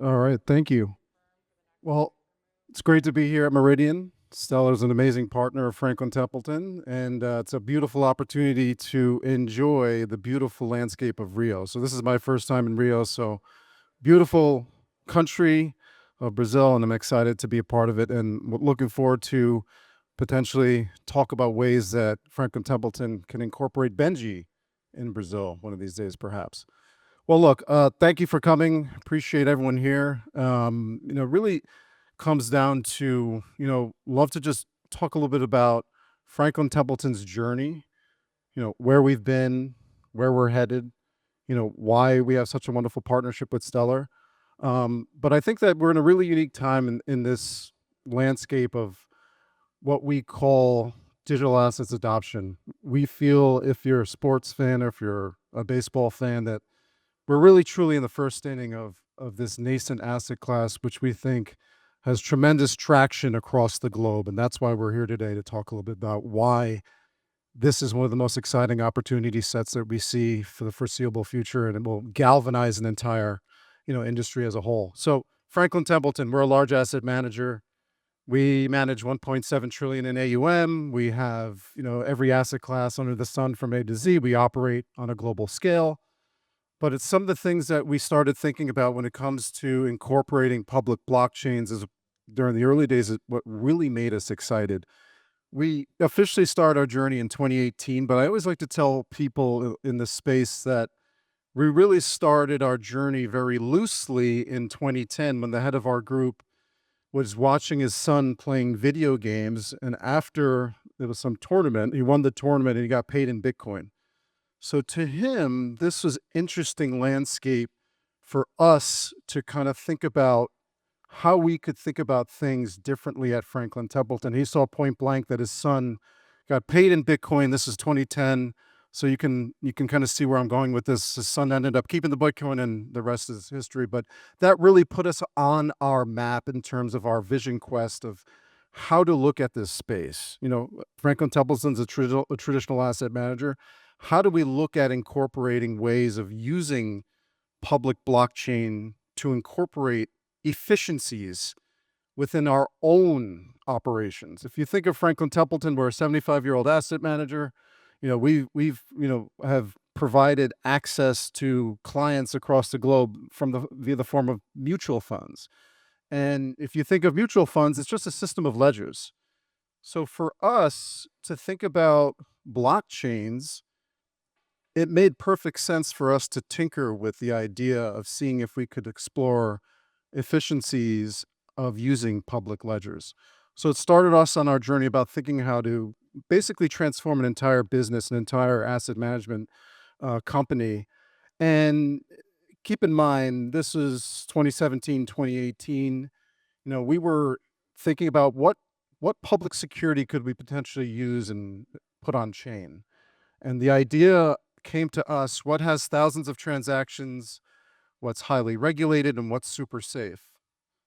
All right, thank you. Well, it's great to be here at Meridian. Stellar's an amazing partner of Franklin Templeton, and it's a beautiful opportunity to enjoy the beautiful landscape of Rio. So this is my first time in Rio, so beautiful country of Brazil, and I'm excited to be a part of it, and looking forward to potentially talk about ways that Franklin Templeton can incorporate Benji in Brazil one of these days, perhaps. Well, look, thank you for coming. Appreciate everyone here. Really comes down to, love to just talk a little bit about Franklin Templeton's journey, where we've been, where we're headed, why we have such a wonderful partnership with Stellar. But I think that we're in a really unique time in this landscape of what we call digital assets adoption. We feel if you're a sports fan or if you're a baseball fan that we're really truly in the first inning of this nascent asset class, which we think has tremendous traction across the globe. And that's why we're here today to talk a little bit about why this is one of the most exciting opportunity sets that we see for the foreseeable future, and it will galvanize an entire, industry as a whole. So Franklin Templeton, we're a large asset manager. We manage 1.7 trillion in AUM. We have, every asset class under the sun from A to Z. We operate on a global scale. But it's some of the things that we started thinking about when it comes to incorporating public blockchains as during the early days is what really made us excited. We officially started our journey in 2018, but I always like to tell people in the space that we really started our journey very loosely in 2010 when the head of our group was watching his son playing video games. And after there was some tournament, he won the tournament and he got paid in Bitcoin. So to him, this was interesting landscape for us to kind of think about how we could think about things differently at Franklin Templeton. He saw point blank that his son got paid in Bitcoin. This is 2010. So you can kind of see where I'm going with this. His son ended up keeping the Bitcoin and the rest is history. But that really put us on our map in terms of our vision quest of how to look at this space. Franklin Templeton's a traditional asset manager. How do we look at incorporating ways of using public blockchain to incorporate efficiencies within our own operations? If you think of Franklin Templeton, we're a 75-year-old asset manager. We've have provided access to clients across the globe via the form of mutual funds. And if you think of mutual funds, it's just a system of ledgers. So for us to think about blockchains, it made perfect sense for us to tinker with the idea of seeing if we could explore efficiencies of using public ledgers. So it started us on our journey about thinking how to basically transform an entire business, an entire asset management company. And keep in mind, this was 2017, 2018. We were thinking about what public security could we potentially use and put on chain. And the idea came to us, what has thousands of transactions, what's highly regulated, and what's super safe.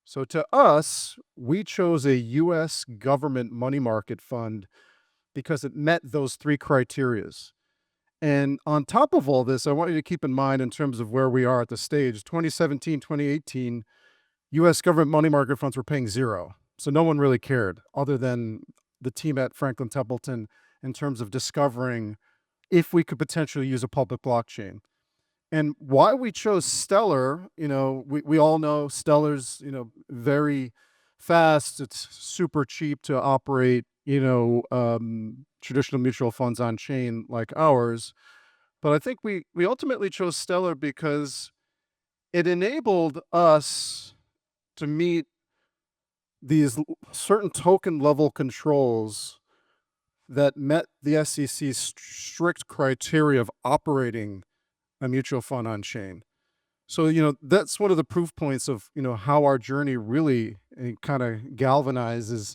So to us, we chose a US government money market fund because it met those three criterias. And on top of all this, I want you to keep in mind in terms of where we are at the stage, 2017, 2018, US government money market funds were paying zero. So no one really cared other than the team at Franklin Templeton in terms of discovering if we could potentially use a public blockchain. And why we chose Stellar, we all know Stellar's, very fast. It's super cheap to operate, traditional mutual funds on chain like ours. But I think we ultimately chose Stellar because it enabled us to meet these certain token level controls that met the SEC's strict criteria of operating a mutual fund on chain. So, that's one of the proof points of, how our journey really kind of galvanizes.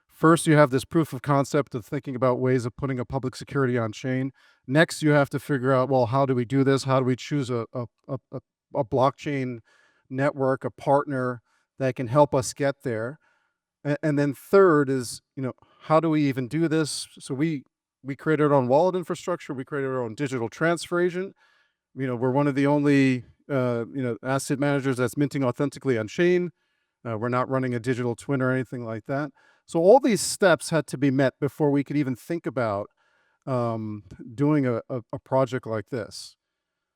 First, you have this proof of concept of thinking about ways of putting a public security on chain. Next, you have to figure out, well, how do we do this? How do we choose a blockchain network, a partner that can help us get there? And then third is, how do we even do this? So we created our own wallet infrastructure. We created our own digital transfer agent. We're one of the only asset managers that's minting authentically on chain. We're not running a digital twin or anything like that. So all these steps had to be met before we could even think about um, doing a project like this.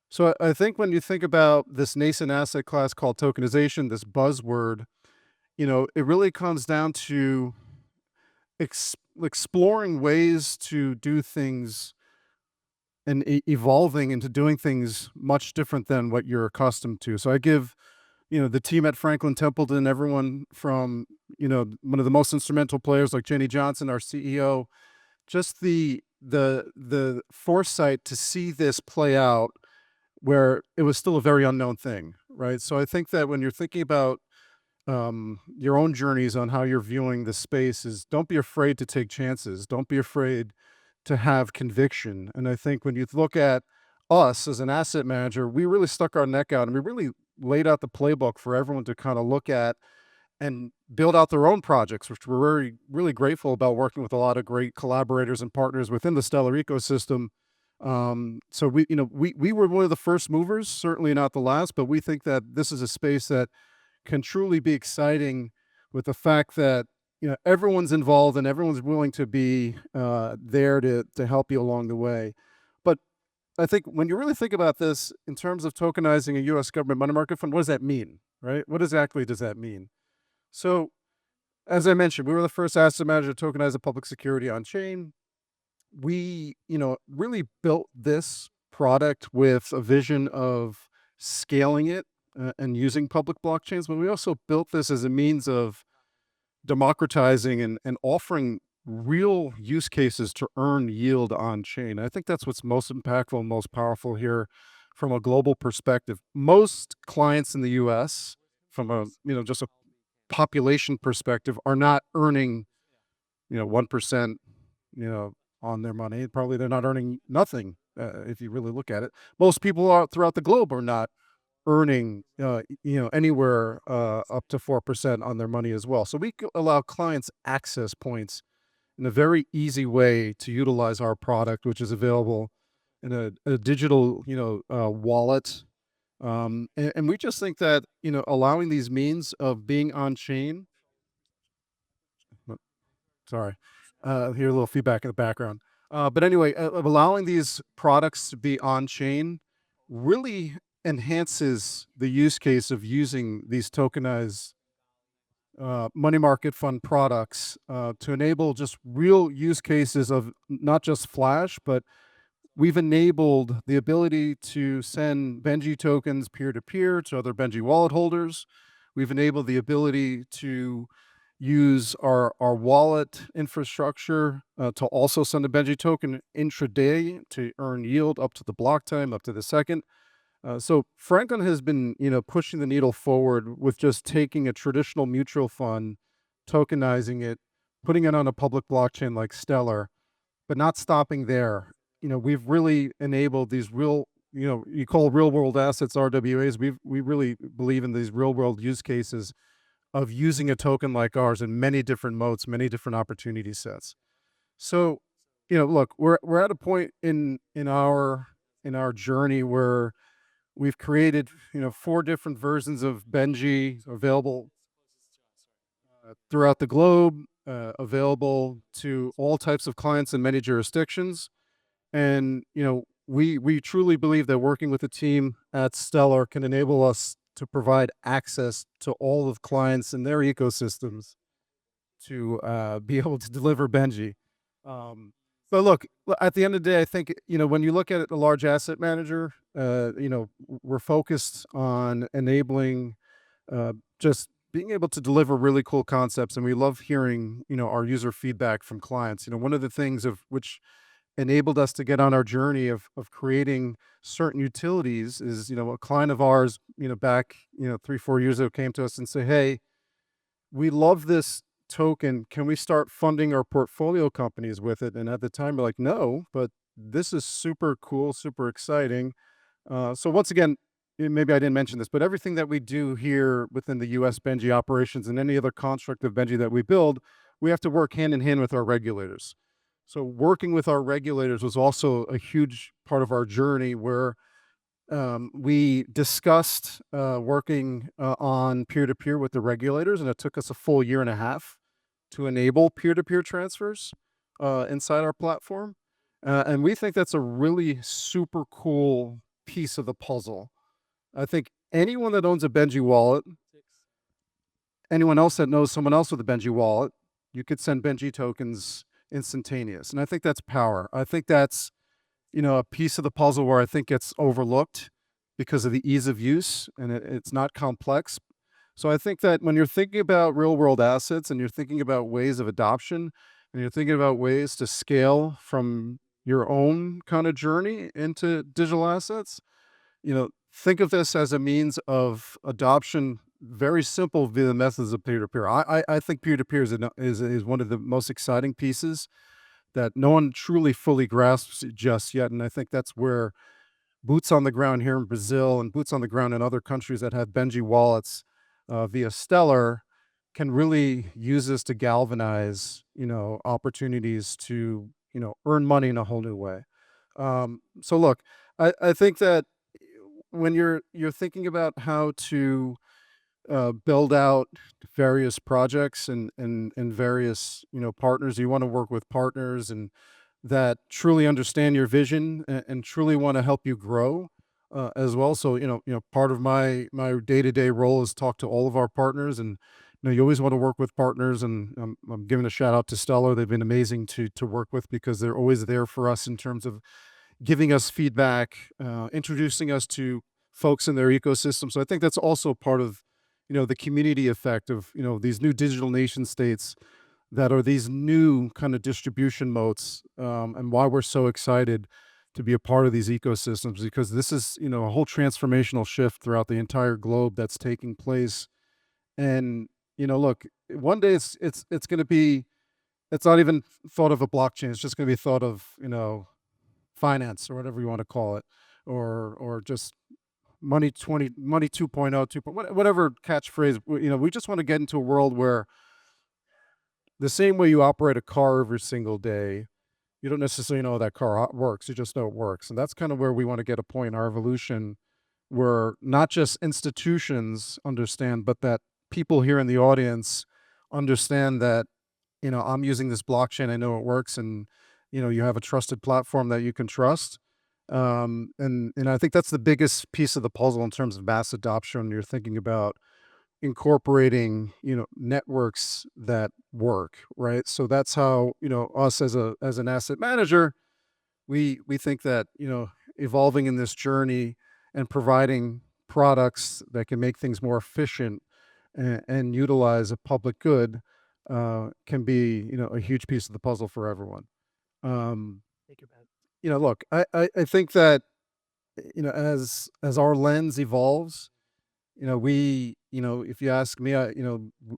So I think when you think about this nascent asset class called tokenization, this buzzword, it really comes down to exploring ways to do things and evolving into doing things much different than what you're accustomed to. So I give, the team at Franklin Templeton, everyone from, one of the most instrumental players like Jenny Johnson, our CEO, just the foresight to see this play out where it was still a very unknown thing, right? So I think that when you're thinking about your own journeys on how you're viewing the space, is don't be afraid to take chances. Don't be afraid to have conviction. And I think when you look at us as an asset manager, we really stuck our neck out and we really laid out the playbook for everyone to kind of look at and build out their own projects, which we're very, really grateful about, working with a lot of great collaborators and partners within the Stellar ecosystem. So we were one of the first movers, certainly not the last, but we think that this is a space that can truly be exciting, with the fact that everyone's involved and everyone's willing to be there to help you along the way. But I think when you really think about this in terms of tokenizing a U.S. government money market fund, what does that mean, right? What exactly does that mean? So, as I mentioned, we were the first asset manager to tokenize a public security on chain. We, really built this product with a vision of scaling it and using public blockchains, but we also built this as a means of democratizing and offering real use cases to earn yield on chain. I think that's what's most impactful and most powerful here from a global perspective. Most clients in the US, from a, just a population perspective, are not earning, 1%, you know, on their money. Probably they're not earning nothing, if you really look at it. Most people out throughout the globe are not earning, anywhere up to 4% on their money as well. So we allow clients access points in a very easy way to utilize our product, which is available in a digital, wallet. And we just think that, allowing these means of being on chain, sorry, hear a little feedback in the background. But anyway, of allowing these products to be on chain really enhances the use case of using these tokenized money market fund products to enable just real use cases of not just Flash, but we've enabled the ability to send Benji tokens peer to peer to other Benji wallet holders. We've enabled the ability to use our wallet infrastructure to also send a Benji token intraday to earn yield up to the block time, up to the second. So Franklin has been, pushing the needle forward with just taking a traditional mutual fund, tokenizing it, putting it on a public blockchain like Stellar, but not stopping there. We've really enabled these real, you call real world assets RWAs. We really believe in these real world use cases of using a token like ours in many different modes, many different opportunity sets. So, look, we're at a point in our journey where we've created, 4 different versions of Benji available throughout the globe, available to all types of clients in many jurisdictions. And, we truly believe that working with a team at Stellar can enable us to provide access to all of clients and their ecosystems to be able to deliver Benji. But look, at the end of the day, I think, when you look at it, a large asset manager, we're focused on enabling just being able to deliver really cool concepts. And we love hearing, our user feedback from clients. One of the things of which enabled us to get on our journey of creating certain utilities is, a client of ours, back, 3-4 years ago, came to us and said, "Hey, we love this token. Can we start funding our portfolio companies with it?" And at the time, we're like, "No, but this is super cool, super exciting." So once again, maybe I didn't mention this, but everything that we do here within the US Benji operations and any other construct of Benji that we build, we have to work hand in hand with our regulators. So working with our regulators was also a huge part of our journey, where We discussed working on peer-to-peer with the regulators, and it took us a full year and a half to enable peer-to-peer transfers inside our platform. And we think that's a really super cool piece of the puzzle. I think anyone that owns a Benji wallet, anyone else that knows someone else with a Benji wallet, you could send Benji tokens instantaneous. And I think that's power. I think that's, a piece of the puzzle where I think gets overlooked because of the ease of use, and it's not complex. So I think that when you're thinking about real world assets and you're thinking about ways of adoption and you're thinking about ways to scale from your own kind of journey into digital assets, think of this as a means of adoption, very simple via the methods of peer-to-peer. I think peer-to-peer is one of the most exciting pieces that no one truly fully grasps just yet. And I think that's where boots on the ground here in Brazil and boots on the ground in other countries that have Benji wallets via Stellar can really use this to galvanize, opportunities to, earn money in a whole new way. So look, I think that when you're thinking about how to build out various projects and various partners, you want to work with partners and that truly understand your vision and truly want to help you grow as well. So part of my day-to-day role is talk to all of our partners, and you always want to work with partners, and I'm giving a shout out to Stellar. They've been amazing to work with because they're always there for us in terms of giving us feedback, introducing us to folks in their ecosystem. So I think that's also part of, the community effect of, these new digital nation states that are these new kind of distribution moats, and why we're so excited to be a part of these ecosystems, because this is, a whole transformational shift throughout the entire globe that's taking place. And, look, one day it's going to be, it's not even thought of a blockchain. It's just going to be thought of, finance or whatever you want to call it, or just money 2.0, whatever catchphrase. We just want to get into a world where the same way you operate a car every single day, you don't necessarily know that car works. You just know it works. And that's kind of where we want to get a point in our evolution where not just institutions understand, but that people here in the audience understand that, I'm using this blockchain, I know it works, and, you have a trusted platform that you can trust. And I think that's the biggest piece of the puzzle in terms of mass adoption. You're thinking about incorporating, networks that work, right? So that's how, us as an asset manager, we think that, evolving in this journey and providing products that can make things more efficient and utilize a public good can be, a huge piece of the puzzle for everyone. Um, Look, I think that, as our lens evolves, if you ask me,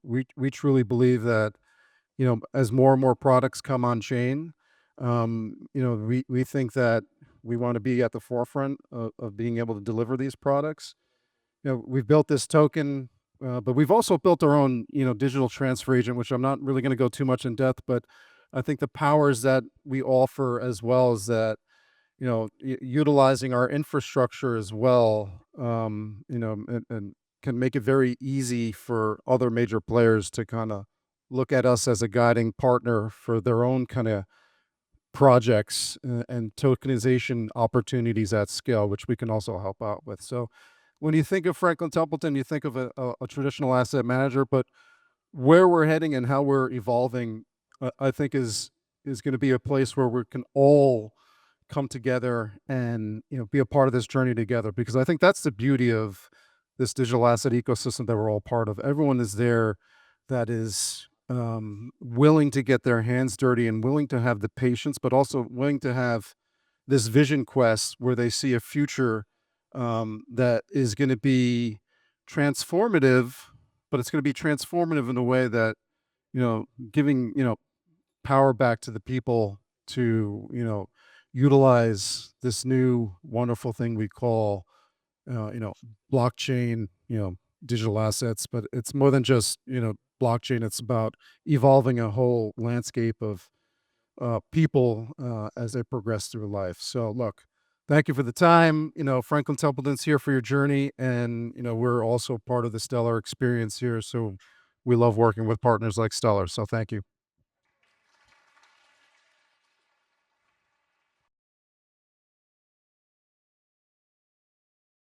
we truly believe that, as more and more products come on chain, we think that we want to be at the forefront of being able to deliver these products. We've built this token, but we've also built our own, digital transfer agent, which I'm not really going to go too much in depth, but I think the powers that we offer as well is that, utilizing our infrastructure as well, and can make it very easy for other major players to kind of look at us as a guiding partner for their own kind of projects and tokenization opportunities at scale, which we can also help out with. So when you think of Franklin Templeton, you think of a traditional asset manager, but where we're heading and how we're evolving, I think is going to be a place where we can all come together and be a part of this journey together, because I think that's the beauty of this digital asset ecosystem that we're all part of. Everyone is there that is willing to get their hands dirty and willing to have the patience, but also willing to have this vision quest where they see a future that is going to be transformative, but it's going to be transformative in a way that, giving, power back to the people to, utilize this new wonderful thing we call, blockchain, digital assets. But it's more than just, blockchain. It's about evolving a whole landscape of people as they progress through life. So look, Thank you for the time. Franklin Templeton's here for your journey, and we're also part of the Stellar experience here. So we love working with partners like Stellar. So thank you.